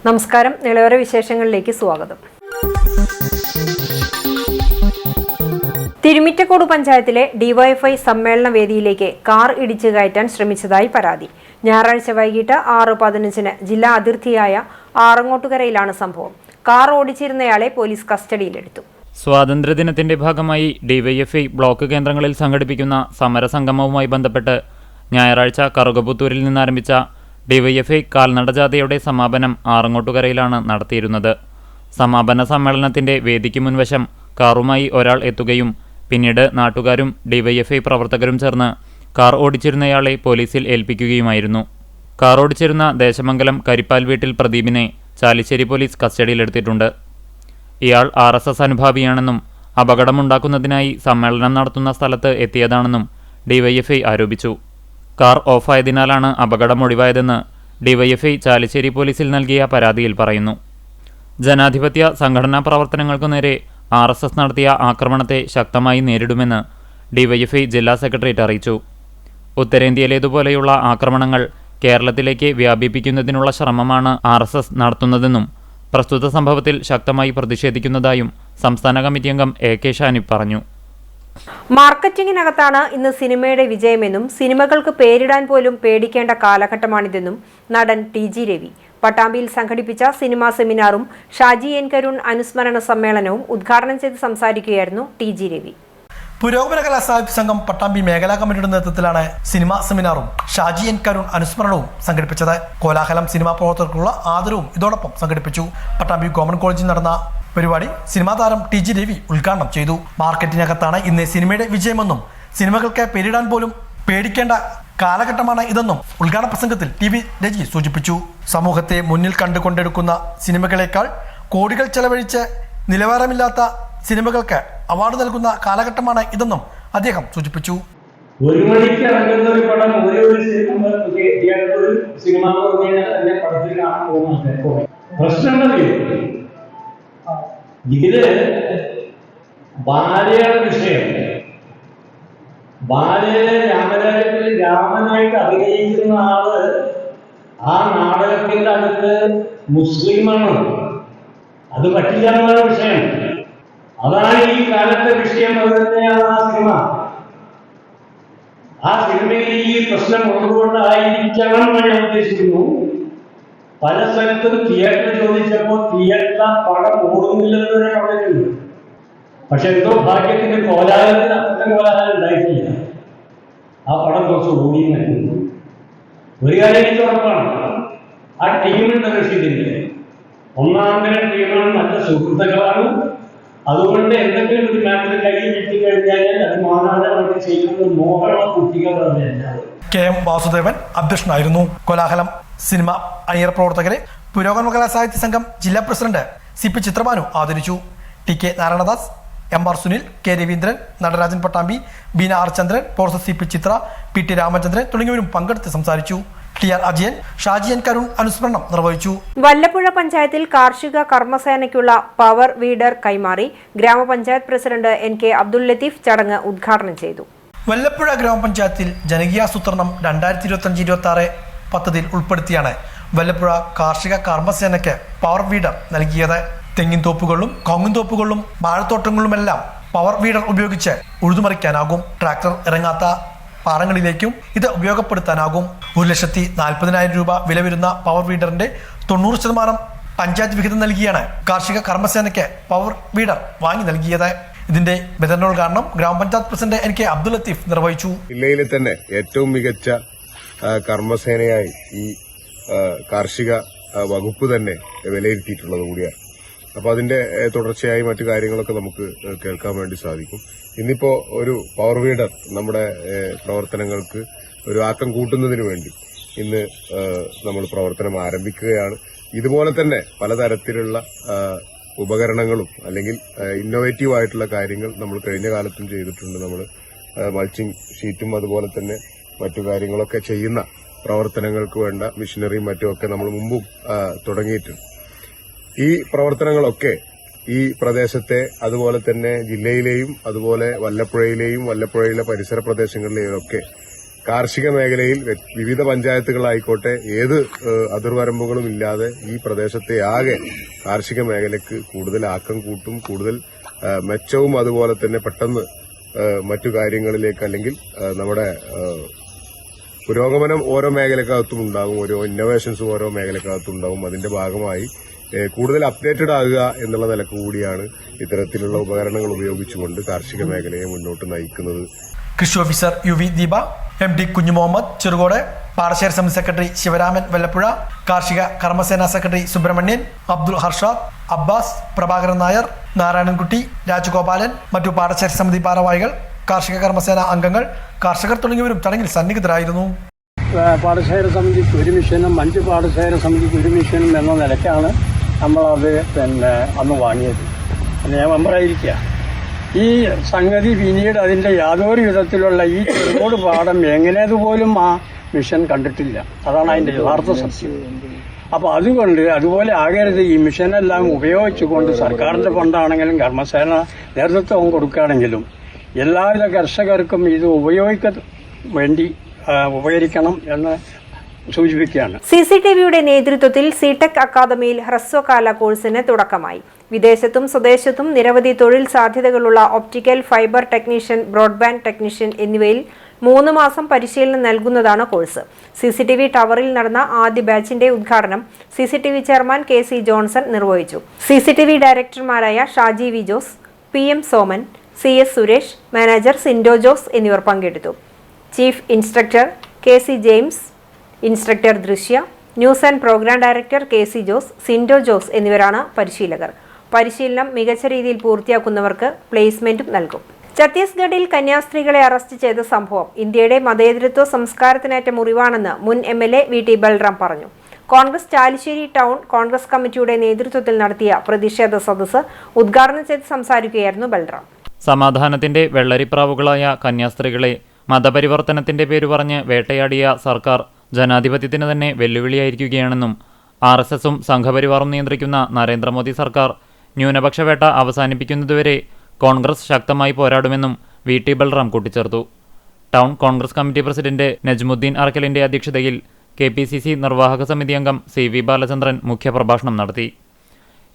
നമസ്കാരം. നിലവര വിശേഷങ്ങളിലേക്ക് സ്വാഗതം. തിരുമിറ്റക്കോട് പഞ്ചായത്തിലെ ഡിവൈഎഫ്ഐ സമ്മേളന വേദിയിലേക്ക് കാർ ഇടിച്ചു കയറ്റാൻ ശ്രമിച്ചതായി പരാതി. ഞായറാഴ്ച വൈകിട്ട് 6:15 ജില്ലാ അതിർത്തിയായ ആറങ്ങോട്ടുകരയിലാണ് സംഭവം. കാർ ഓടിച്ചിരുന്നയാളെ പോലീസ് കസ്റ്റഡിയിലെടുത്തു. സ്വാതന്ത്ര്യദിനത്തിന്റെ ഭാഗമായി ഡിവൈഎഫ്ഐ ബ്ലോക്ക് കേന്ദ്രങ്ങളിൽ സംഘടിപ്പിക്കുന്ന സമരസംഗമവുമായി ബന്ധപ്പെട്ട് ഞായറാഴ്ച കറുകപുത്തൂരിൽ നിന്നാരംഭിച്ച ഡിവൈഎഫ്ഐ കാൽനട ജാഥയുടെ സമാപനം ആറങ്ങോട്ടുകരയിലാണ് നടത്തിയിരുന്നത്. സമാപന സമ്മേളനത്തിന്റെ വേദിക്ക് മുൻവശം കാറുമായി ഒരാൾ എത്തുകയും പിന്നീട് നാട്ടുകാരും ഡിവൈഎഫ്ഐ പ്രവർത്തകരും ചേർന്ന് കാർ ഓടിച്ചിരുന്നയാളെ പോലീസിൽ ഏൽപ്പിക്കുകയുമായിരുന്നു. കാർ ഓടിച്ചിരുന്ന ദേശമംഗലം കരിപ്പാൽ വീട്ടിൽ പ്രദീപിനെ ചാലിശ്ശേരി പോലീസ് കസ്റ്റഡിയിലെടുത്തിട്ടുണ്ട്. ഇയാൾ RSS അനുഭാവിയാണെന്നും അപകടമുണ്ടാക്കുന്നതിനായി സമ്മേളനം നടത്തുന്ന സ്ഥലത്ത് എത്തിയതാണെന്നും ഡിവൈഎഫ്ഐ ആരോപിച്ചു. കാർ ഓഫായതിനാലാണ് അപകടമൊഴിവായതെന്ന് ഡിവൈഎഫ്ഐ ചാലിശ്ശേരി പോലീസിൽ നൽകിയ പരാതിയിൽ പറയുന്നു. ജനാധിപത്യ സംഘടനാ പ്രവർത്തനങ്ങൾക്കു നേരെ RSS നടത്തിയ ആക്രമണത്തെ ശക്തമായി നേരിടുമെന്ന് ഡിവൈഎഫ്ഐ ജില്ലാ സെക്രട്ടേറിയറ്റ് അറിയിച്ചു. ഉത്തരേന്ത്യയിലേതുപോലെയുള്ള ആക്രമണങ്ങൾ കേരളത്തിലേക്ക് വ്യാപിപ്പിക്കുന്നതിനുള്ള ശ്രമമാണ് RSS നടത്തുന്നതെന്നും പ്രസ്തുത സംഭവത്തിൽ ശക്തമായി പ്രതിഷേധിക്കുന്നതായും സംസ്ഥാന കമ്മിറ്റി അംഗം AK ഷാനിബ് പറഞ്ഞു. മാർക്കറ്റിംഗിനകത്താണ് ഇന്ന് സിനിമയുടെ വിജയമെന്നും സിനിമകൾക്ക് പേരിടാൻ പോലും പേടിക്കേണ്ട കാലഘട്ടമാണിതെന്നും നടൻ TG രവി പട്ടാമ്പിയിൽ സംഘടിപ്പിച്ച സിനിമാ സെമിനാറും ഷാജി N കരുൺ അനുസ്മരണ സമ്മേളനവും ഉദ്ഘാടനം ചെയ്ത് സംസാരിക്കുകയായിരുന്നു TG രവി. പുരോഗമന കലാ സാഹിത്യ സംഘം പട്ടാമ്പി മേഖലാ കമ്മിറ്റിയുടെ നേതൃത്വത്തിലാണ് സിനിമാ സെമിനാറും ഷാജി N കരുൺ അനുസ്മരണവും സംഘടിപ്പിച്ചത്. കോലാഹലം സിനിമാ പ്രവർത്തകർക്കുള്ള ആദരവും ഇതോടൊപ്പം സംഘടിപ്പിച്ചു. പട്ടാമ്പി ഗവൺമെന്റ് കോളേജിൽ നടന്ന പരിപാടി സിനിമാ താരം TG രവി ഉദ്ഘാടനം ചെയ്തു. മാർക്കറ്റിനകത്താണ് ഇന്ന് സിനിമയുടെ വിജയമെന്നും സിനിമകൾക്ക് പേരിടാൻ പോലും പേടിക്കേണ്ട കാലഘട്ടമാണ് ഇതെന്നും ഉദ്ഘാടന പ്രസംഗത്തിൽ TB രജി സൂചിപ്പിച്ചു. സമൂഹത്തെ മുന്നിൽ കണ്ടുകൊണ്ടെടുക്കുന്ന സിനിമകളെക്കാൾ കോടികൾ ചെലവഴിച്ച് നിലവാരമില്ലാത്ത സിനിമകൾക്ക് അവാർഡ് നൽകുന്ന കാലഘട്ടമാണ് ഇതെന്നും അദ്ദേഹം സൂചിപ്പിച്ചു. ഒരു മണിക്ക് ഇറങ്ങുന്ന ഒരു പടം പ്രശ്നം ഇതില് ബാലയുടെ വിഷയം, ബാലയുടെ രാമരാജ്യത്തിൽ രാമനായിട്ട് അഭിനയിക്കുന്ന ആള് ആ നാടകത്തിന്റെ അടുത്ത് മുസ്ലിമാണ്. അത് പറ്റില്ല എന്നുള്ള വിഷയം, അതാണ് ഈ കാലത്തെ വിഷയം. അത് തന്നെയാണ് ആ സിനിമ. ആ സിനിമയിൽ ഈ പ്രശ്നം ഉള്ളതുകൊണ്ടായിരിക്കണം എന്ന് ഞാൻ ഉദ്ദേശിക്കുന്നു. പല സ്ഥലത്തും തിയേറ്റർ ചോദിച്ചപ്പോൾ തിയേറ്റർ പടം ഓടുന്നില്ലെന്ന് വരെ പറഞ്ഞിട്ടുണ്ട്. പക്ഷെ എന്തോ ഭാഗ്യത്തിന്റെ കോലാഹലത്തിന് അത്രയും കോലാഹലം ഉണ്ടായിട്ടില്ല. ആ പടം കുറച്ച് ഓടിയെന്നു. ഒരു കാര്യം എനിക്ക് ഉറപ്പാണ്, ആ ടീമിന്റെ റഷീദിന്റെ ഒന്നാന്തരം ടീമാണ്, നല്ല സുഹൃത്തുക്കളാണ്. അതുകൊണ്ട് എന്തെങ്കിലും ഒരു മാറ്റർ കൈ കിട്ടിക്കഴിഞ്ഞാൽ അത് മാനാടകമായിട്ട് ചെയ്യുന്നത് മോഹമുള്ള കുട്ടികളാണ് എല്ലാവരും. KM വാസുദേവൻ അധ്യക്ഷനായിരുന്നു. കോലാഹലം സിനിമ അണിയർ പ്രവർത്തകരെ പുരോഗമന കലാ സാഹിത്യ സംഘം ജില്ലാ പ്രസിഡന്റ് CP ചിത്രഭാനു ആദരിച്ചു. TK Narayanadas, MR Sunil, K Raveendran, Natarajan Pattambi, Beena R ചന്ദ്രൻ, പ്രൊഫസർ CP ചിത്ര, PT രാമചന്ദ്രൻ തുടങ്ങിയവരും പങ്കെടുത്ത് സംസാരിച്ചു. TR അജയൻ, ഷാജി N കരുൺ അനുസ്മരണം നിർവഹിച്ചു. വല്ലപ്പുഴ പഞ്ചായത്തിൽ കാർഷിക കർമ്മസേനയ്ക്കുള്ള പവർ വീഡർ കൈമാറി. ഗ്രാമപഞ്ചായത്ത് പ്രസിഡന്റ് NK അബ്ദുൽ ലത്തീഫ് ചടങ്ങ് ഉദ്ഘാടനം ചെയ്തു. വല്ലപ്പുഴ ഗ്രാമപഞ്ചായത്തിൽ ജനകീയാസൂത്രണം 2025-26 പദ്ധതിയിൽ ഉൾപ്പെടുത്തിയാണ് വല്ലപ്പുഴ കാർഷിക കർമ്മസേനയ്ക്ക് പവർ വീഡർ നൽകിയത്. തെങ്ങിൻ തോപ്പുകളിലും കവുങ്ങിൻ തോപ്പുകളിലും വാഴത്തോട്ടങ്ങളിലുമെല്ലാം പവർ വീഡർ ഉപയോഗിച്ച് ഉഴുതുമറിക്കാനാകും. ട്രാക്ടർ ഇറങ്ങാത്ത പാടങ്ങളിലേക്കും ഇത് ഉപയോഗപ്പെടുത്താനാകും. 1,40,000 രൂപ വില വരുന്ന പവർ വീഡറിന്റെ 90% പഞ്ചായത്ത് വിഹിതം നൽകിയാണ് കാർഷിക കർമ്മസേനയ്ക്ക് പവർ വീഡർ വാങ്ങി നൽകിയത്. ഇതിന്റെ വിതരണോദ്ഘാടനം ഗ്രാമപഞ്ചായത്ത് പ്രസിഡന്റ് NK അബ്ദുൽ ലത്തീഫ് നിർവഹിച്ചു. ജില്ലയിലെ തന്നെ ഏറ്റവും മികച്ച കർമ്മസേനയായി ഈ കാർഷിക വകുപ്പ് തന്നെ വിലയിരുത്തിയിട്ടുള്ളത് കൂടിയാണ്. അപ്പൊ അതിന്റെ തുടർച്ചയായി മറ്റു കാര്യങ്ങളൊക്കെ നമുക്ക് കേൾക്കാൻ വേണ്ടി സാധിക്കും. ഇന്നിപ്പോ ഒരു പവർ വീഡർ നമ്മുടെ പ്രവർത്തനങ്ങൾക്ക് ഒരു ആക്കം കൂട്ടുന്നതിന് വേണ്ടി ഇന്ന് നമ്മൾ പ്രവർത്തനം ആരംഭിക്കുകയാണ്. ഇതുപോലെ തന്നെ പലതരത്തിലുള്ള ഉപകരണങ്ങളും അല്ലെങ്കിൽ ഇന്നോവേറ്റീവ് ആയിട്ടുള്ള കാര്യങ്ങൾ നമ്മൾ കഴിഞ്ഞ കാലത്തും ചെയ്തിട്ടുണ്ട്. നമ്മൾ മൾച്ചിങ് ഷീറ്റും അതുപോലെ തന്നെ മറ്റു കാര്യങ്ങളൊക്കെ ചെയ്യുന്ന പ്രവർത്തനങ്ങൾക്ക് വേണ്ട മെഷീനറിയും മറ്റുമൊക്കെ നമ്മൾ മുമ്പും തുടങ്ങിയിട്ടുണ്ട്. ഈ പ്രവർത്തനങ്ങളൊക്കെ ഈ പ്രദേശത്തെ അതുപോലെ തന്നെ ജില്ലയിലെയും അതുപോലെ വല്ലപ്പുഴയിലെയും വല്ലപ്പുഴയിലെ പരിസര പ്രദേശങ്ങളിലെയും ഒക്കെ കാർഷിക മേഖലയിൽ വിവിധ പഞ്ചായത്തുകളായിക്കോട്ടെ ഏത് അതിർവരമ്പുകളും ഇല്ലാതെ ഈ പ്രദേശത്തെ ആകെ കാർഷിക മേഖലയ്ക്ക് കൂടുതൽ ആക്കം കൂട്ടും, കൂടുതൽ മെച്ചവും അതുപോലെ തന്നെ പെട്ടെന്ന് മറ്റു കാര്യങ്ങളിലേക്ക് അല്ലെങ്കിൽ നമ്മുടെ പുരോഗമനം ഓരോ മേഖലക്കകത്തും ഉണ്ടാകും, ഓരോ ഇന്നോവേഷൻസും ഓരോ മേഖലക്കകത്തും ഉണ്ടാകും. അതിന്റെ ഭാഗമായി കൂടുതൽ അപ്ഡേറ്റഡ് ആകുക എന്നുള്ള നിലക്ക് കൂടിയാണ് ഇത്തരത്തിലുള്ള ഉപകരണങ്ങൾ ഉപയോഗിച്ചുകൊണ്ട് കാർഷിക മേഖലയെ മുന്നോട്ട് നയിക്കുന്നത്. കൃഷി ഓഫീസർ UV ദീപ, MD കുഞ്ഞു മുഹമ്മദ് ചെറുകോട്, പാടശേഖര സമിതി സെക്രട്ടറി ശിവരാമൻ വെല്ലപ്പുഴ, കാർഷിക കർമ്മസേനാ സെക്രട്ടറി സുബ്രഹ്മണ്യൻ, അബ്ദുൾ ഹർഷാദ്, അബ്ബാസ്, പ്രഭാകരൻ നായർ, നാരായണൻകുട്ടി, രാജഗോപാലൻ, മറ്റു പാടശേഖര സമിതി ഭാരവാഹികൾ, കാർഷിക കർമ്മസേന അംഗങ്ങൾ, കർഷകർ തുടങ്ങിയവരും ചടങ്ങിൽ സന്നിഹിതരായിരുന്നു. പാടശേഖര സമിതിക്ക് ഒരു മിഷനും 5 പാടശേഖര സമിതിക്ക് ഒരു മിഷനും എന്ന നിലയ്ക്കാണ് നമ്മളത് അന്ന് വാങ്ങിയത്. ഞാൻ മെമ്പറായിരിക്കുക. ഈ സംഗതി പിന്നീട് അതിൻ്റെ യാതൊരു വിധത്തിലുള്ള ഈ ചെറുകോട് പാടം എങ്ങനെയതുപോലും ആ മിഷൻ കണ്ടിട്ടില്ല. അതാണ് അതിൻ്റെ യഥാർത്ഥ സത്യം. അപ്പോൾ അതുകൊണ്ട് അതുപോലെ ആകരുത്. ഈ മിഷനെല്ലാം ഉപയോഗിച്ചുകൊണ്ട് സർക്കാരിൻ്റെ ഫണ്ടാണെങ്കിലും കർമ്മസേന നേതൃത്വം കൊടുക്കുകയാണെങ്കിലും എല്ലാവിധ കർഷകർക്കും ഇത് വേണ്ടി ഉപകരിക്കണം എന്ന് സൂചിപ്പിക്കുകയാണ്. CCTVയുടെ നേതൃത്വത്തിൽ സിടെക് അക്കാദമിയിൽ ഹ്രസ്വകാല കോഴ്സിന് തുടക്കമായി. വിദേശത്തും സ്വദേശത്തും നിരവധി തൊഴിൽ സാധ്യതകളുള്ള optical fibre technician, broadband technician എന്നിവയിൽ 3 മാസം പരിശീലനം നൽകുന്നതാണ് കോഴ്സ്. CCTV ടവറിൽ നടന്ന ആദ്യ ബാച്ചിന്റെ ഉദ്ഘാടനം CCTV ചെയർമാൻ KC ജോൺസൺ നിർവഹിച്ചു. CCTV ഡയറക്ടർമാരായ Shaji V Jose, PM Soman, CS Suresh, manager Sindo Jose എന്നിവർ പങ്കെടുത്തു. Chief instructor KC James, instructor Drishya, news and programme director KC Jose, Sindo Jose എന്നിവരാണ് പരിശീലകർ. പരിശീലനം മികച്ച രീതിയിൽ പൂർത്തിയാക്കുന്നവർക്ക് പ്ലേസ്മെന്റും നൽകും. ഛത്തീസ്ഗഡിൽ കന്യാസ്ത്രീകളെ അറസ്റ്റ് ചെയ്ത സംഭവം ഇന്ത്യയുടെ മതേതരത്വ സംസ്കാരത്തിനേറ്റ മുറിവാണെന്ന് മുൻ MLA VT ബൽറാം പറഞ്ഞു. കോൺഗ്രസ് ചാലിശ്ശേരി ടൗൺ കോൺഗ്രസ് കമ്മിറ്റിയുടെ നേതൃത്വത്തിൽ നടത്തിയ പ്രതിഷേധ സദസ്സ് ഉദ്ഘാടനം ചെയ്ത് സംസാരിക്കുകയായിരുന്നു ബൽറാം. സമാധാനത്തിന്റെ വെള്ളരിപ്രാവുകളായ കന്യാസ്ത്രീകളെ മതപരിവർത്തനത്തിന്റെ പേരു പറഞ്ഞ് വേട്ടയാടിയ സർക്കാർ ജനാധിപത്യത്തിന് തന്നെ വെല്ലുവിളിയായിരിക്കുകയാണെന്നും RSSും സംഘപരിവാറും നിയന്ത്രിക്കുന്ന നരേന്ദ്രമോദി സർക്കാർ ന്യൂനപക്ഷ വേട്ട അവസാനിപ്പിക്കുന്നതുവരെ കോൺഗ്രസ് ശക്തമായി പോരാടുമെന്നും VT ബൽറാം കൂട്ടിച്ചേർത്തു. Town Congress committee president Najmuddin അർക്കലിന്റെ അധ്യക്ഷതയിൽ KPCC നിർവാഹക സമിതി അംഗം CV ബാലചന്ദ്രൻ മുഖ്യപ്രഭാഷണം നടത്തി.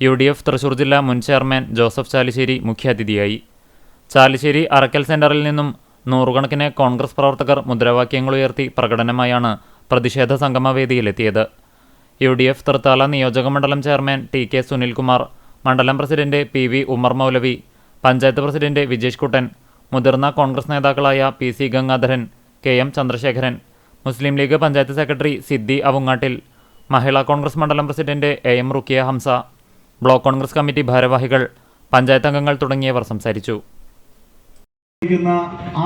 UDF തൃശൂർ ജില്ലാ മുൻ ചെയർമാൻ ജോസഫ് ചാലിശ്ശേരി മുഖ്യാതിഥിയായി. ചാലിശ്ശേരി അറക്കൽ സെന്ററിൽ നിന്നും നൂറുകണക്കിന് കോൺഗ്രസ് പ്രവർത്തകർ മുദ്രാവാക്യങ്ങളുയർത്തി പ്രകടനമായാണ് പ്രതിഷേധ സംഗമവേദിയിലെത്തിയത്. UDF തൃത്താല നിയോജക മണ്ഡലം ചെയർമാൻ TK സുനിൽകുമാർ, മണ്ഡലം പ്രസിഡന്റ് PV ഉമർ മൗലവി, പഞ്ചായത്ത് പ്രസിഡന്റ് വിജേഷ് കുട്ടൻ, മുതിർന്ന കോൺഗ്രസ് നേതാക്കളായ PC Gangadharan, KM Chandrasekharan, Muslim League panchayat secretary Siddi Avangattil, Mahila Congress മണ്ഡലം president AM Rukkiya Hamsa, block Congress committee ഭാരവാഹികൾ, പഞ്ചായത്ത് അംഗങ്ങൾ തുടങ്ങിയവർ സംസാരിച്ചു.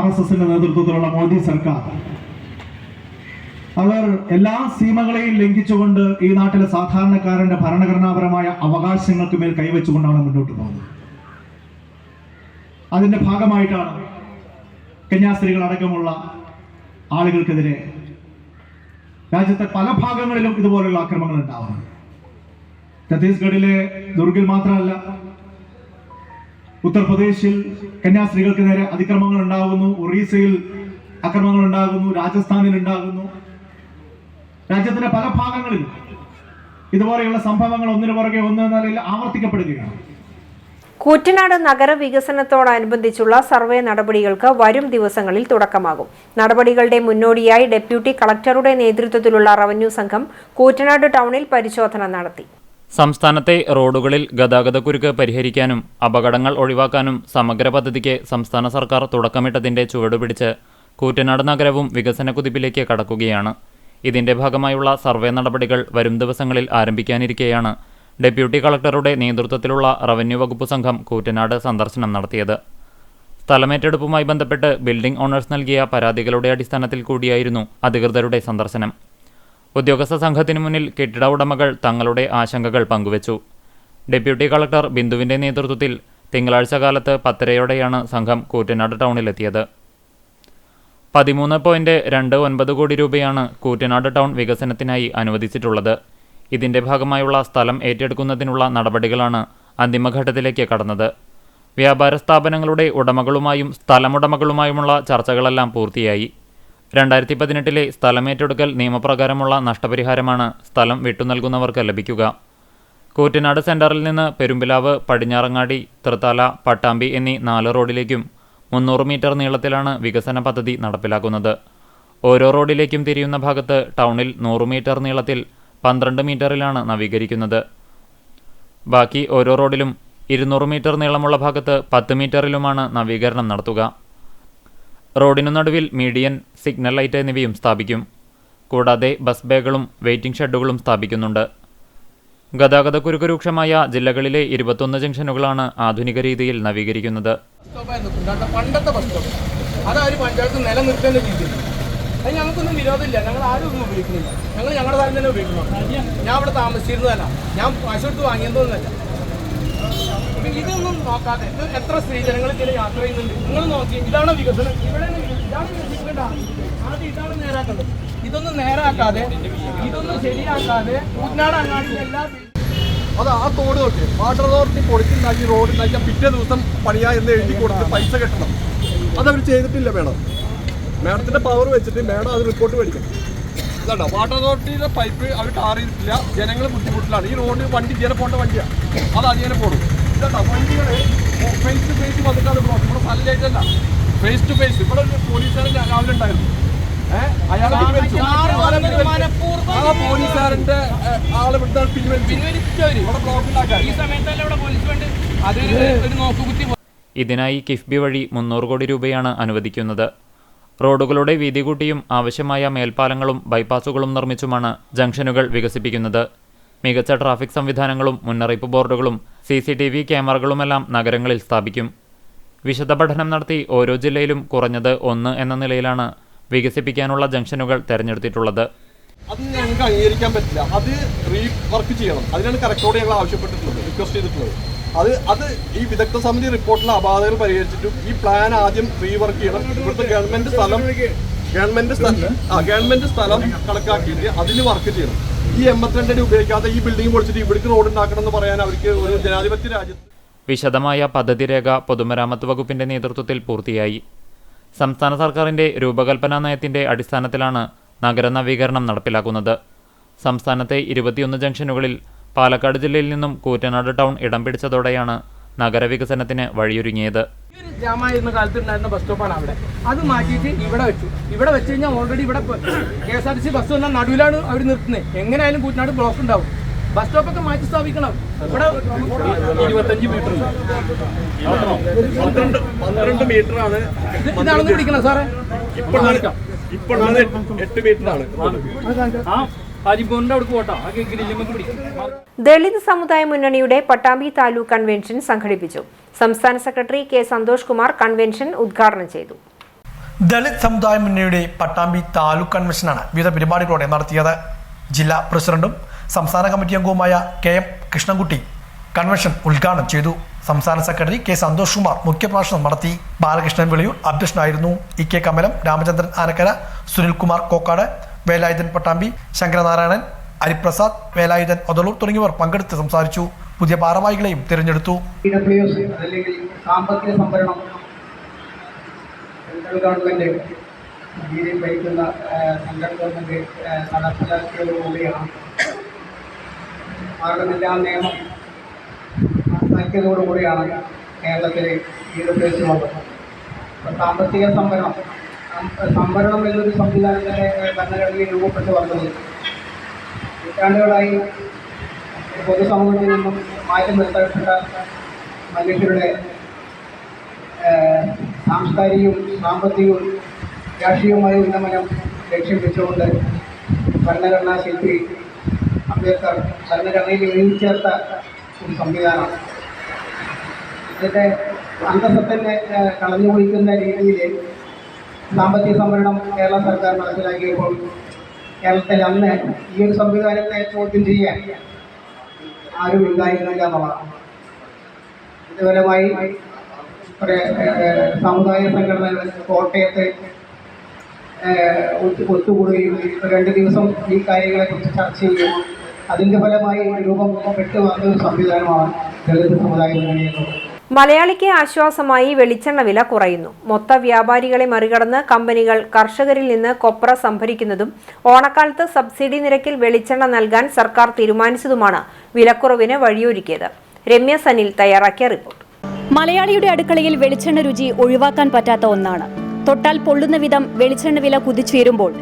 RSSന്റെ നേതൃത്വത്തിലുള്ള മോദി സർക്കാർ അവർ എല്ലാ സീമകളെയും ലംഘിച്ചുകൊണ്ട് ഈ നാട്ടിലെ സാധാരണക്കാരന്റെ ഭരണഘടനാപരമായ അവകാശങ്ങൾക്ക് മേൽ കൈവച്ചുകൊണ്ടാണ് മുന്നോട്ട് പോകുന്നത്. അതിന്റെ ഭാഗമായിട്ടാണ് കന്യാസ്ത്രീകൾ അടക്കമുള്ള ആളുകൾക്കെതിരെ രാജ്യത്തെ പല ഭാഗങ്ങളിലും ഇതുപോലുള്ള ആക്രമണങ്ങൾ ഉണ്ടാവുന്നത്. ഛത്തീസ്ഗഡിലെ ദുർഗിൽ മാത്രമല്ല, ഉത്തർപ്രദേശിൽ കന്യാസ്ത്രീകൾക്ക് നേരെ അതിക്രമങ്ങൾ ഉണ്ടാകുന്നു, ഒറീസയിൽ അക്രമങ്ങൾ ഉണ്ടാകുന്നു, രാജസ്ഥാനിൽ ഉണ്ടാകുന്നു. രാജ്യത്തിന്റെ പല ഭാഗങ്ങളിലും ഇതുപോലെയുള്ള സംഭവങ്ങൾ ഒന്നിനു പുറകെ ഒന്ന് എന്ന നിലയിൽ ആവർത്തിക്കപ്പെടുകയാണ്. കൂറ്റനാട് നഗരവികസനത്തോടനുബന്ധിച്ചുള്ള സർവേ നടപടികൾക്ക് വരും ദിവസങ്ങളിൽ തുടക്കമാകും. നടപടികളുടെ മുന്നോടിയായി ഡെപ്യൂട്ടി കളക്ടറുടെ നേതൃത്വത്തിലുള്ള റവന്യൂ സംഘം കൂറ്റനാട് ടൗണിൽ പരിശോധന നടത്തി. സംസ്ഥാനത്തെ റോഡുകളിൽ ഗതാഗതക്കുരുക്ക് പരിഹരിക്കാനും അപകടങ്ങൾ ഒഴിവാക്കാനും സമഗ്ര പദ്ധതിക്ക് സംസ്ഥാന സർക്കാർ തുടക്കമിട്ടതിന്റെ ചുവടുപിടിച്ച് കൂറ്റനാട് നഗരവും വികസന കുതിപ്പിലേക്ക് കടക്കുകയാണ്. ഇതിന്റെ ഭാഗമായുള്ള സർവേ നടപടികൾ വരും ദിവസങ്ങളിൽ ആരംഭിക്കാനിരിക്കെയാണ് ഡെപ്യൂട്ടി കളക്ടറുടെ നേതൃത്വത്തിലുള്ള റവന്യൂ വകുപ്പ് സംഘം കൂറ്റനാട് സന്ദർശനം നടത്തിയത്. സ്ഥലമേറ്റെടുപ്പുമായി ബന്ധപ്പെട്ട് ബിൽഡിംഗ് ഓണേഴ്സ് നൽകിയ പരാതികളുടെ അടിസ്ഥാനത്തിൽ കൂടിയായിരുന്നു അധികൃതരുടെ സന്ദർശനം. ഉദ്യോഗസ്ഥ സംഘത്തിനു മുന്നിൽ കെട്ടിട ഉടമകൾ തങ്ങളുടെ ആശങ്കകൾ പങ്കുവച്ചു. ഡെപ്യൂട്ടി കളക്ടർ ബിന്ദുവിന്റെ നേതൃത്വത്തിൽ തിങ്കളാഴ്ച കാലത്ത് 10:30 സംഘം കൂറ്റനാട് ടൗണിലെത്തിയത്. 13.29 കോടി രൂപയാണ് കൂറ്റനാട് ടൗൺ വികസനത്തിനായി അനുവദിച്ചിട്ടുള്ളത്. ഇതിന്റെ ഭാഗമായുള്ള സ്ഥലം ഏറ്റെടുക്കുന്നതിനുള്ള നടപടികളാണ് അന്തിമഘട്ടത്തിലേക്ക് കടന്നത്. വ്യാപാര സ്ഥാപനങ്ങളുടെ ഉടമകളുമായും സ്ഥലമുടമകളുമായുമുള്ള ചർച്ചകളെല്ലാം പൂർത്തിയായി. 2018 സ്ഥലമേറ്റെടുക്കൽ നിയമപ്രകാരമുള്ള നഷ്ടപരിഹാരമാണ് സ്ഥലം വിട്ടുനൽകുന്നവർക്ക് ലഭിക്കുക. കൂറ്റനാട് സെന്ററിൽ നിന്ന് പെരുമ്പിലാവ്, പടിഞ്ഞാറങ്ങാടി, തൃത്താല, പട്ടാമ്പി എന്നീ 4 റോഡിലേക്കും 300 മീറ്റർ നീളത്തിലാണ് വികസന പദ്ധതി നടപ്പിലാക്കുന്നത്. ഓരോ റോഡിലേക്കും തിരിയുന്ന ഭാഗത്ത് ടൗണിൽ 100 മീറ്റർ നീളത്തിൽ 12 മീറ്ററിലാണ് നവീകരിക്കുന്നത്. ബാക്കി ഓരോ റോഡിലും 200 മീറ്റർ നീളമുള്ള ഭാഗത്ത് 10 മീറ്ററിലുമാണ് നവീകരണം നടത്തുക. റോഡിനു നടുവിൽ മീഡിയൻ, സിഗ്നൽ ലൈറ്റ് എന്നിവയും സ്ഥാപിക്കും. കൂടാതെ ബസ് ബേകളും വെയിറ്റിംഗ് ഷെഡുകളും സ്ഥാപിക്കുന്നുണ്ട്. ഗതാഗതക്കുരുക്ക് രൂക്ഷമായ ജില്ലകളിലെ 21 ജംഗ്ഷനുകളാണ് ആധുനിക രീതിയിൽ നവീകരിക്കുന്നത്. പണ്ടത്തെ ബസ് സ്റ്റോപ്പ് അതായത് പഞ്ചായത്ത് നിലനിർത്തേണ്ട രീതിയിൽ അത് ഞങ്ങൾക്കൊന്നും വിരോധമില്ല. ഞങ്ങൾ ആരും ഒന്നും ഉപയോഗിക്കുന്നില്ല. ഞങ്ങൾ ഞങ്ങളുടെ സ്ഥലം തന്നെ ഉപയോഗിക്കുന്നു. ഞാൻ അവിടെ താമസിച്ചിരുന്നതല്ല, ഞാൻ പശു എടുത്ത് വാങ്ങിയതൊന്നുമല്ല. ഇതൊന്നും നോക്കാതെ എത്ര സ്ത്രീജനങ്ങൾ ഇതിൽ യാത്ര ചെയ്യുന്നുണ്ട്. നിങ്ങൾ നോക്കി, ഇതാണ് വികസനം. ഇവിടെ ഇതാണ് വികസിക്കേണ്ട. ആദ്യം ഇതാണ് നേരാക്കേണ്ടത്. ഇതൊന്നും നേരാക്കാതെ, ഇതൊന്നും ശരിയാക്കാതെ കൂറ്റനാട് അങ്ങാടി എല്ലാ അത് ആ തോട് നോക്കി വാട്ടർ അതോറിറ്റി പൊളിച്ചുണ്ടാക്കി റോഡ് ഉണ്ടാക്കിയാൽ പിറ്റേ ദിവസം പണിയാ എന്ന് എഴുതി കൊടുത്ത് പൈസ കെട്ടണം. അതവർ ചെയ്തിട്ടില്ല. മേഡത്തിന്റെ പവർ വെച്ചിട്ട് മേഡം അത് റിപ്പോർട്ട് മേടിക്കും. ഇതാണ്ടോ വാട്ടർ അതോറിറ്റിയുടെ പൈപ്പ് അവർ ടാർ ചെയ്തിട്ടില്ല. ജനങ്ങൾ ബുദ്ധിമുട്ടിലാണ്. ഈ റോഡ് വണ്ടി ഇങ്ങനെ പോകേണ്ട വണ്ടിയാണ്, അത് അതിങ്ങനെ പോകും. ഇതാണ്ടോ വണ്ടികൾ ഫേസ് ടു ഫേസ് വന്നിട്ടാണ് ബ്ലോക്ക്. ഇവിടെ സൺലൈറ്റല്ല, ഫേസ് ടു ഫേസ്. ഇവിടെ ഒരു പോലീസുകാരൻ രാവിലെ ഉണ്ടായിരുന്നു. അയാളെ ആ പോലീസുകാരന്റെ ആളെ വിട്ടാൽ ഇവിടെ ബ്ലോക്ക് ഉണ്ടാക്കാൻ. ഈ സമയത്തല്ല ഇവിടെ പോലീസ് വേണ്ട. അതൊരു നോക്കുകുത്തി. ഇതിനായി കിഫ്ബി വഴി 300 കോടി രൂപയാണ് അനുവദിക്കുന്നത്. റോഡുകളുടെ വീതി കൂട്ടിയും ആവശ്യമായ മേൽപ്പാലങ്ങളും ബൈപ്പാസുകളും നിർമ്മിച്ചുമാണ് ജംഗ്ഷനുകൾ വികസിപ്പിക്കുന്നത്. മികച്ച ട്രാഫിക് സംവിധാനങ്ങളും മുന്നറിയിപ്പ് ബോർഡുകളും CCTV ക്യാമറകളുമെല്ലാം നഗരങ്ങളിൽ സ്ഥാപിക്കും. വിശദ പഠനം നടത്തി ഓരോ ജില്ലയിലും കുറഞ്ഞത് 1 എന്ന നിലയിലാണ് വികസിപ്പിക്കാനുള്ള ജംഗ്ഷനുകൾ തെരഞ്ഞെടുത്തിട്ടുള്ളത്. അത് ഞങ്ങൾക്ക് അംഗീകരിക്കാൻ പറ്റില്ല. അത് റീവർക്ക് ചെയ്യണം. അതിനാണ് കറക്റ്റോട് ഞങ്ങൾ ആവശ്യപ്പെട്ടിട്ടുള്ളത്, റിക്വസ്റ്റ് ചെയ്തിട്ടുള്ളത്. അത് ഈ വിദഗ്ധ സമിതി റിപ്പോർട്ടിലെ അപാകതകൾ പരിഹരിച്ചിട്ടും ഈ പ്ലാൻ ആദ്യം റീവർക്ക് ചെയ്യണം. ഇവിടുത്തെ ഗവൺമെന്റ് സ്ഥലം കണക്കാക്കിയിട്ട് അതിൽ വർക്ക് ചെയ്യണം. ഈ 82 അടി ഉപയോഗിക്കാതെ ഈ ബിൽഡിംഗ് പൊളിച്ചിട്ട് ഇവിടേക്ക് റോഡ് ഉണ്ടാക്കണം എന്ന് പറയാൻ അവർക്ക് ഒരു ജനാധിപത്യ രാജ്യത്ത്. വിശദമായ പദ്ധതി രേഖ പൊതുമരാമത്ത് വകുപ്പിന്റെ നേതൃത്വത്തിൽ പൂർത്തിയായി. സംസ്ഥാന സർക്കാരിന്റെ രൂപകൽപ്പനാ നയത്തിന്റെ അടിസ്ഥാനത്തിലാണ് നഗര നവീകരണം നടപ്പിലാക്കുന്നത്. സംസ്ഥാനത്തെ 21 ജംഗ്ഷനുകളിൽ പാലക്കാട് ജില്ലയിൽ നിന്നും കൂറ്റനാട് ടൗൺ ഇടം പിടിച്ചതോടെയാണ് നഗരവികസനത്തിന് വഴിയൊരുങ്ങിയത്. ജാമായിരുന്ന കാലത്ത് ഉണ്ടായിരുന്ന ബസ് സ്റ്റോപ്പാണ് അവിടെ. അത് മാറ്റിയിട്ട് ഇവിടെ വെച്ചു. ഇവിടെ വെച്ച് കഴിഞ്ഞാൽ ഓൾറെഡി ഇവിടെ KSRTC ബസ് വന്നാൽ നടുവിലാണ് അവർ നിർത്തുന്നത്. എങ്ങനെയായാലും കൂറ്റനാട് ബ്ലോക്ക് ഉണ്ടാവും. ബസ് സ്റ്റോപ്പൊക്കെ മാറ്റി സ്ഥാപിക്കണം. ഇവിടെ 25 മീറ്റർ 12 മീറ്ററാണ് ഇതാണെന്ന് പിടിക്കണം സാറേ. ഇപ്പോഴാണ് 8 മീറ്ററാണ്. ദളിത് സമുദായ മുന്നണിയുടെ പട്ടാമ്പി താലൂക്ക് കൺവെൻഷൻ സംഘടിപ്പിച്ചു. സംസ്ഥാന secretary K. Santhosh Kumar convention ഉദ്ഘാടനം ചെയ്തു. ദളിത് സമുദായ മുന്നണിയുടെ പട്ടാമ്പി താലൂക്ക് കൺവെൻഷനാണ് വിവിധ പരിപാടികളോടെ നടത്തിയത്. ജില്ലാ പ്രസിഡന്റും സംസ്ഥാന കമ്മിറ്റി അംഗവുമായ KM കൃഷ്ണൻകുട്ടി കൺവെൻഷൻ ഉദ്ഘാടനം ചെയ്തു. സംസ്ഥാന സെക്രട്ടറി K. സന്തോഷ് കുമാർ മുഖ്യപ്രഭാഷണം നടത്തി. ബാലകൃഷ്ണൻ വിളിയൂർ അധ്യക്ഷനായിരുന്നു. EK കമലം, രാമചന്ദ്രൻ ആനക്കര, സുനിൽകുമാർ കോക്കാട്, വേലായുധൻ പട്ടാമ്പി, ശങ്കരനാരായണൻ, ഹരിപ്രസാദ്, വേലായുധൻ ഒതളൂർ തുടങ്ങിയവർ പങ്കെടുത്ത് സംസാരിച്ചു. പുതിയ ഭാരവാഹികളെയും തിരഞ്ഞെടുത്തു. അല്ലെങ്കിൽ സാമ്പത്തിക സംവരണം സെൻട്രൽ ഗവൺമെന്റ് ഭരിക്കുന്ന സെൻട്രൽ ഗവൺമെന്റ് നടപ്പിലാക്കിയതോടുകൂടിയാണ് മാർഗമില്ലാ നിയമം നടപ്പാക്കിയതോടുകൂടിയാണ് കേരളത്തിലെ EWS വന്നത്. സാമ്പത്തിക സംവരണം എന്നൊരു സംവിധാനത്തിലെ ഭരണഘടനയിൽ രൂപപ്പെട്ടു വന്നത് നൂറ്റാണ്ടുകളായി പൊതുസമൂഹത്തിൽ നിന്നും മാറ്റി നിർത്തപ്പെട്ട മനുഷ്യരുടെ സാംസ്കാരികവും സാമ്പത്തികവും രാഷ്ട്രീയവുമായ ഉന്നമനം ലക്ഷ്യം വെച്ചുകൊണ്ട് ഭരണഘടനാ ശില്പി അംബേദ്കർ ഭരണഘടനയിൽ എഴുതി ചേർത്ത ഒരു സംവിധാനമാണ്. ഇതിൻ്റെ അന്തസ്സത്തിനെ കളഞ്ഞുകുളിക്കുന്ന രീതിയിൽ സാമ്പത്തിക സംവരണം കേരള സർക്കാർ മനസ്സിലാക്കിയപ്പോൾ കേരളത്തിൽ അന്ന് ഈ ഒരു സംവിധാനത്തെ ചോദ്യം ചെയ്യാൻ ആരും ഉണ്ടായിരുന്നില്ല എന്നുള്ളതാണ്. ഇതുപരമായി സമുദായ സംഘടനകൾ കോട്ടയത്ത് ഒത്തുകൂടുകയും 2 ദിവസം ഈ കാര്യങ്ങളെക്കുറിച്ച് ചർച്ച ചെയ്യുകയും അതിൻ്റെ ഫലമായി രൂപപ്പെട്ടു വന്ന ഒരു സംവിധാനമാണ് ദളിത് സമുദായ മുന്നണി എന്നുള്ളത്. മലയാളിക്ക് ആശ്വാസമായി വെളിച്ചെണ്ണ വില കുറയുന്നു. മൊത്ത വ്യാപാരികളെ മറികടന്ന് കമ്പനികൾ കർഷകരിൽ നിന്ന് കൊപ്ര സംഭരിക്കുന്നതും ഓണക്കാലത്ത് സബ്സിഡി നിരക്കിൽ വെളിച്ചെണ്ണ നൽകാൻ സർക്കാർ തീരുമാനിച്ചതുമാണ് വിലക്കുറവിന് വഴിയൊരുക്കിയത്. രമ്യ സനിൽ തയ്യാറാക്കിയ റിപ്പോർട്ട്. മലയാളിയുടെ അടുക്കളയിൽ വെളിച്ചെണ്ണ രുചി ഒഴിവാക്കാൻ പറ്റാത്ത ഒന്നാണ്. തൊട്ടാൽ പൊള്ളുന്ന വിധം വെളിച്ചെണ്ണ വില കുതിച്ചുയരുമ്പോൾ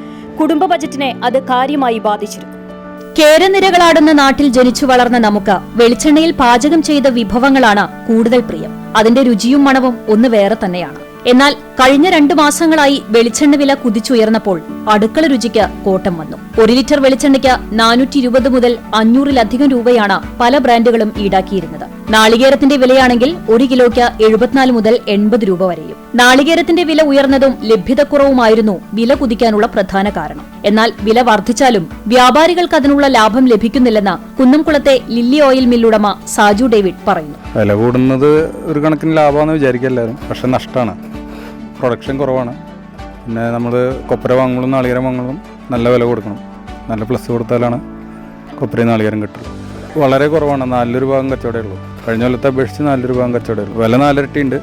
കുടുംബ ബജറ്റിനെ അത് കാര്യമായി ബാധിച്ചിരുന്നു. കേരനിരകളാടുന്ന നാട്ടിൽ ജനിച്ചു വളർന്ന നമുക്ക് വെളിച്ചെണ്ണയിൽ പാചകം ചെയ്ത വിഭവങ്ങളാണ് കൂടുതൽ പ്രിയം. അതിന്റെ രുചിയും മണവും ഒന്ന് വേറെ തന്നെയാണ്. എന്നാൽ കഴിഞ്ഞ 2 മാസങ്ങളായി വെളിച്ചെണ്ണ വില കുതിച്ചുയർന്നപ്പോൾ അടുക്കള രുചിക്ക് കോട്ടം വന്നു. 1 ലിറ്റർ വെളിച്ചെണ്ണയ്ക്ക് 420 മുതൽ 500-ലധികം രൂപയാണ് പല ബ്രാൻഡുകളും ഈടാക്കിയിരുന്നത്. നാളികേരത്തിന്റെ വിലയാണെങ്കിൽ 1 കിലോയ്ക്ക് 74 മുതൽ 80 രൂപ വരെയും. നാളികേരത്തിന്റെ വില ഉയർന്നതും ലഭ്യതക്കുറവുമായിരുന്നു വില കുതിക്കാനുള്ള പ്രധാന കാരണം. എന്നാൽ വില വർദ്ധിച്ചാലും വ്യാപാരികൾക്ക് അതിനുള്ള ലാഭം ലഭിക്കുന്നില്ലെന്ന് കുന്നംകുളത്തെ ലില്ലി ഓയിൽ മില്ലുടമ സാജു ഡേവിഡ് പറയുന്നു. വില കൂടുന്നത് ഒരു കണക്കിന് ലാഭമാണെന്ന് വിചാരിക്കും എല്ലാവരും, പക്ഷെ നഷ്ടമാണ്. പ്രൊഡക്ഷൻ കുറവാണ്. പിന്നെ നമ്മൾ കൊപ്ര വാങ്ങലും നാളികേരം വാങ്ങലും നല്ല വില കൊടുക്കണം. നല്ല പ്ലസ് കൊടുത്താലാണ് കൊപ്രയും നാളികേരം കിട്ടുള്ളൂ. വളരെ കുറവാണ്. 4 രൂപ കച്ചവടമേ ഉള്ളൂ. കഴിഞ്ഞ കൊല്ലത്തെ അപേക്ഷിച്ച് 4 രൂപ കച്ചവടമേ ഉള്ളൂ. വില 4 ഇരട്ടി ഉണ്ട്,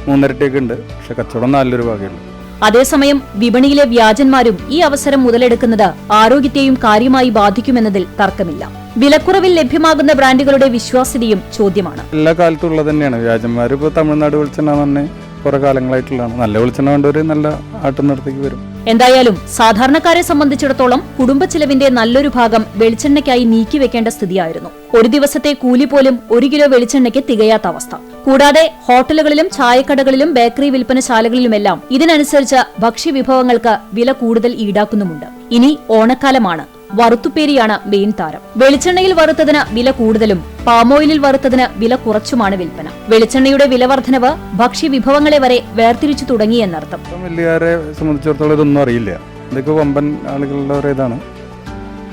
3 ഇരട്ടിയൊക്കെ ഉണ്ട്, പക്ഷെ കച്ചവടം 4 രൂപയൊക്കെ ഉള്ളൂ. അതേസമയം വിപണിയിലെ വ്യാജന്മാരും ഈ അവസരം മുതലെടുക്കുന്നത് ആരോഗ്യത്തെയും കാര്യമായി ബാധിക്കുമെന്നതിൽ തർക്കമില്ല. വിലക്കുറവിൽ ലഭ്യമാകുന്ന ബ്രാൻഡുകളുടെ വിശ്വാസ്യതയും ചോദ്യമാണ്. എല്ലാ കാലത്തും ഉള്ളത് തന്നെയാണ്. വ്യാജന്മാർ ഇപ്പോൾ തമിഴ്നാട് വെളിച്ചെണ്ണ തന്നെ കുറെ കാലങ്ങളായിട്ടുള്ളതാണ്. നല്ല വെളിച്ചെണ്ണ വേണ്ടവർ നല്ല ആട്ടുന്നിടത്തേക്ക് വരും. എന്തായാലും സാധാരണക്കാരെ സംബന്ധിച്ചിടത്തോളം കുടുംബ ചിലവിന്റെ നല്ലൊരു ഭാഗം വെളിച്ചെണ്ണയ്ക്കായി നീക്കിവെക്കേണ്ട സ്ഥിതിയായിരുന്നു. ഒരു ദിവസത്തെ കൂലി പോലും 1 കിലോ വെളിച്ചെണ്ണയ്ക്ക് തികയാത്ത അവസ്ഥ. കൂടാതെ ഹോട്ടലുകളിലും ചായക്കടകളിലും ബേക്കറി വിൽപ്പനശാലകളിലുമെല്ലാം ഇതിനനുസരിച്ച് ഭക്ഷ്യവിഭവങ്ങൾക്ക് വില കൂടുതൽ ഈടാക്കുന്നുമുണ്ട്. ഇനി ഓണക്കാലമാണ്. വറുത്തുപ്പേരിയാണ് മെയിൻ താരം. വെളിച്ചെണ്ണയിൽ വറുത്തതിന് വില കൂടുതലും പാമോയിലിൽ വറുത്തതിന് വില കുറച്ചുമാണ് വിൽപ്പന. വെളിച്ചെണ്ണയുടെ വില വർധനവ് ഭക്ഷ്യവിഭവങ്ങളെ വരെ വേർതിരിച്ചു തുടങ്ങിയെന്നർത്ഥം. വലിയവരെ സംബന്ധിച്ചിടത്തോളം ഇതൊന്നും അറിയില്ല. ഇതൊക്കെ വമ്പൻ ആളുകളുടെ ഇതാണ്.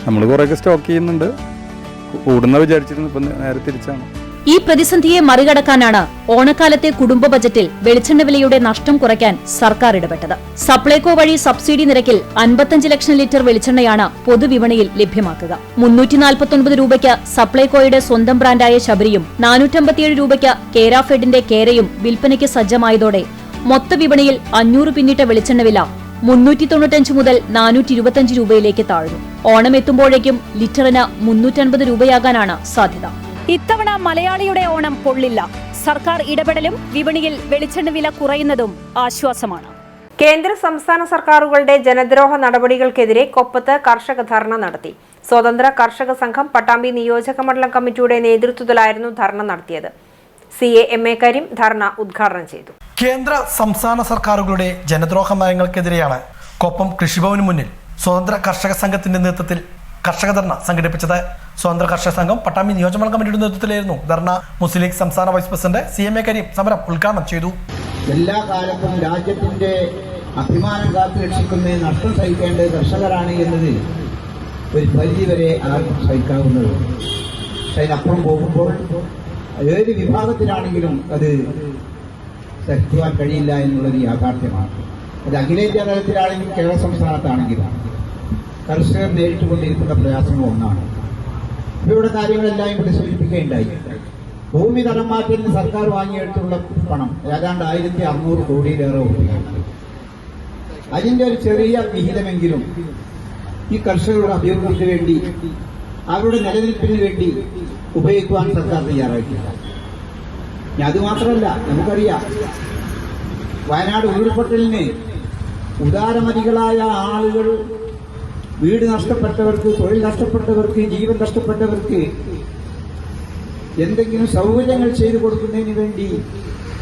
നമ്മൾ കുറേയൊക്കെ സ്റ്റോക്ക് ചെയ്യുന്നുണ്ട്. കൂടുന്ന വിചാരിച്ചിരുന്നു, ഇപ്പം നേരെ തിരിച്ചാണ്. ഈ പ്രതിസന്ധിയെ മറികടക്കാനാണ് ഓണക്കാലത്തെ കുടുംബ ബജറ്റിൽ വെളിച്ചെണ്ണ വിലയുടെ നഷ്ടം കുറയ്ക്കാൻ സർക്കാർ ഇടപെട്ടത്. സപ്ലൈകോ വഴി സബ്സിഡി നിരക്കിൽ 55 ലക്ഷം ലിറ്റർ വെളിച്ചെണ്ണയാണ് പൊതുവിപണിയിൽ ലഭ്യമാക്കുക. 349 രൂപയ്ക്ക് സപ്ലൈകോയുടെ സ്വന്തം ബ്രാൻഡായ ശബരിയും 457 രൂപയ്ക്ക് കേരാഫെഡിന്റെ കേരയും വിൽപ്പനയ്ക്ക് സജ്ജമായതോടെ മൊത്ത വിപണിയിൽ 500 പിന്നിട്ട വെളിച്ചെണ്ണ വില 395 മുതൽ 425 രൂപയിലേക്ക് താഴ്ന്നു. ഓണം എത്തുമ്പോഴേക്കും ലിറ്ററിന് 350 രൂപയാകാനാണ് സാധ്യത. ഇത്തവണ മലയാളിയുടെ ഓണം പൊള്ളില്ല. സർക്കാർ ഇടപെടലും വിപണിയിൽ വെളിച്ചെണ്ണ വില കുറയുന്നതും ആശ്വാസമാണ്. കേന്ദ്ര സംസ്ഥാന സർക്കാരുകളുടെ ജനദ്രോഹ നടപടികൾക്കെതിരെ കൊപ്പത്ത് കർഷക ധർണ നടത്തി. സ്വതന്ത്ര കർഷക സംഘം പട്ടാമ്പി നിയോജക മണ്ഡലം കമ്മിറ്റിയുടെ നേതൃത്വത്തിലായിരുന്നു ധർണ നടത്തിയത്. CA കരീം ധർണ ഉദ്ഘാടനം ചെയ്തു. കേന്ദ്ര സംസ്ഥാന സർക്കാരുകളുടെ ജനദ്രോഹ നയങ്ങൾക്കെതിരെയാണ് കൊപ്പം കൃഷിഭവന് മുന്നിൽ സ്വതന്ത്ര കർഷക സംഘത്തിന്റെ നേതൃത്വത്തിൽ കർഷക ധർണ സംഘടിപ്പിച്ചത്. സ്വതന്ത്ര കർഷക സംഘം പട്ടാമ്പി നിയോജകമണ്ഡലം കമ്മിറ്റിയുടെ നേതൃത്വത്തിലായിരുന്നു ധർണ. മുസ്ലിം ലീഗ് സംസ്ഥാന വൈസ് പ്രസിഡന്റ് CA കരീം സമരം ഉദ്ഘാടനം ചെയ്തു. എല്ലാ കാലത്തും രാജ്യത്തിന്റെ അഭിമാനം കാത്തു രക്ഷിക്കുന്ന നഷ്ടം സഹിക്കേണ്ടത് കർഷകരാണ് എന്നത് ഒരു പരിധി വരെ ആർക്കും സഹിക്കാവുന്നത്. അതിനപ്പുറം പോകുമ്പോൾ ഏത് വിഭാഗത്തിലാണെങ്കിലും അത് സഹിക്കുവാൻ കഴിയില്ല എന്നുള്ളത് യാഥാർത്ഥ്യമാണ്. അത് അഖിലേന്ത്യാ തലത്തിലാണെങ്കിലും കേരള സംസ്ഥാനത്താണെങ്കിലും കർഷകർ നേരിട്ടുകൊണ്ടിരിക്കുന്ന പ്രയാസങ്ങൾ ഒന്നാണ്. ഇവരുടെ കാര്യങ്ങളെല്ലാം ഇവിടെ സൂചിപ്പിക്കുകയുണ്ടായി. ഭൂമി തരം മാറ്റത്തിന് സർക്കാർ വാങ്ങിയെടുത്തുള്ള പണം ഏതാണ്ട് 1600 കോടിയിലേറെ രൂപയാണ്. അതിൻ്റെ ഒരു ചെറിയ വിഹിതമെങ്കിലും ഈ കർഷകരുടെ അഭിവൃദ്ധിക്ക് വേണ്ടി, അവരുടെ നിലനിൽപ്പിന് വേണ്ടി ഉപയോഗിക്കുവാൻ സർക്കാർ തയ്യാറായിട്ടില്ല. അതുമാത്രമല്ല, നമുക്കറിയാം വയനാട് ഉരുൾപൊട്ടലിന് ഉദാരമതികളായ ആളുകൾ, വീട് നഷ്ടപ്പെട്ടവർക്ക്, തൊഴിൽ നഷ്ടപ്പെട്ടവർക്ക്, ജീവൻ നഷ്ടപ്പെട്ടവർക്ക് എന്തെങ്കിലും സൗകര്യങ്ങൾ ചെയ്തു കൊടുക്കുന്നതിന് വേണ്ടി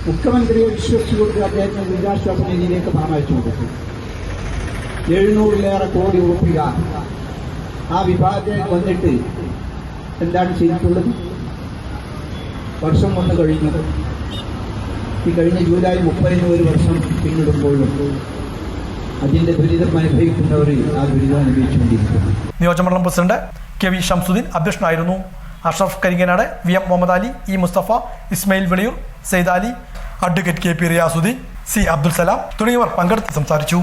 മുഖ്യമന്ത്രിയെ വിശ്വസിച്ചുകൊണ്ട് അദ്ദേഹത്തിന് ദുരിതാശ്വാസ നിധിയിലേക്ക് പണം അയച്ചു കൊടുത്തു. 700-ലേറെ കോടി രൂപ ആ വിഭാഗത്തിൽ വന്നിട്ട് എന്താണ് ചെയ്തിട്ടുള്ളത്? വർഷം കൊണ്ട് കഴിഞ്ഞു. ഈ കഴിഞ്ഞ ജൂലൈ 30-ന് ഒരു വർഷം പിന്നിടുമ്പോഴും അതിന്റെ ദുരിതം അനുഭവിക്കുന്നവർ ആ ദുരിതം അനുഭവിച്ചുകൊണ്ടിരിക്കുന്നു. നിയോജകമണ്ഡലം പ്രസിഡന്റ് KV ഷംസുദ്ദീൻ അധ്യക്ഷനായിരുന്നു. Ashraf Karinganad, VM Muhammad Ali, E Musthafa, Ismail Veliyur, Sayed Ali, advocate KP Riyasuddin, C Abdul Salam തുടങ്ങിയവർ പങ്കെടുത്ത് സംസാരിച്ചു.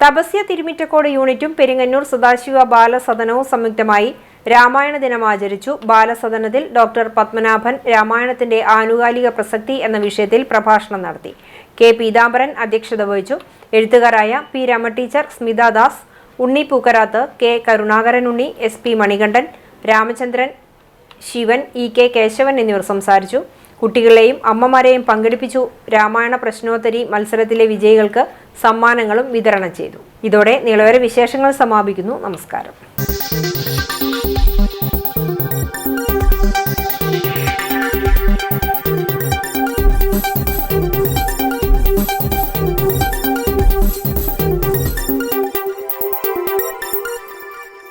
തപസ്യ തിരുമിറ്റക്കോട് യൂണിറ്റും പെരിങ്ങന്നൂർ സദാശിവ ബാലസദനവും സംയുക്തമായി രാമായണ ദിനം ആചരിച്ചു. ബാലസദനത്തിൽ ഡോക്ടർ പത്മനാഭൻ രാമായണത്തിന്റെ ആനുകാലിക പ്രസക്തി എന്ന വിഷയത്തിൽ പ്രഭാഷണം നടത്തി. കെ പീതാംബരൻ അധ്യക്ഷത വഹിച്ചു. എഴുത്തുകാരായ പി രമ ടീച്ചർ, സ്മിത ദാസ്, ഉണ്ണി പൂക്കരാത്ത്, കെ കരുണാകരൻ ഉണ്ണി, SP മണികണ്ഠൻ, രാമചന്ദ്രൻ, ശിവൻ, EK കേശവൻ എന്നിവർ സംസാരിച്ചു. കുട്ടികളെയും അമ്മമാരെയും പങ്കെടുപ്പിച്ചു. രാമായണ പ്രശ്നോത്തരി മത്സരത്തിലെ വിജയികൾക്ക് സമ്മാനങ്ങളും വിതരണം ചെയ്തു. ഇതോടെ നിളവര വിശേഷങ്ങൾ സമാപിക്കുന്നു. നമസ്കാരം.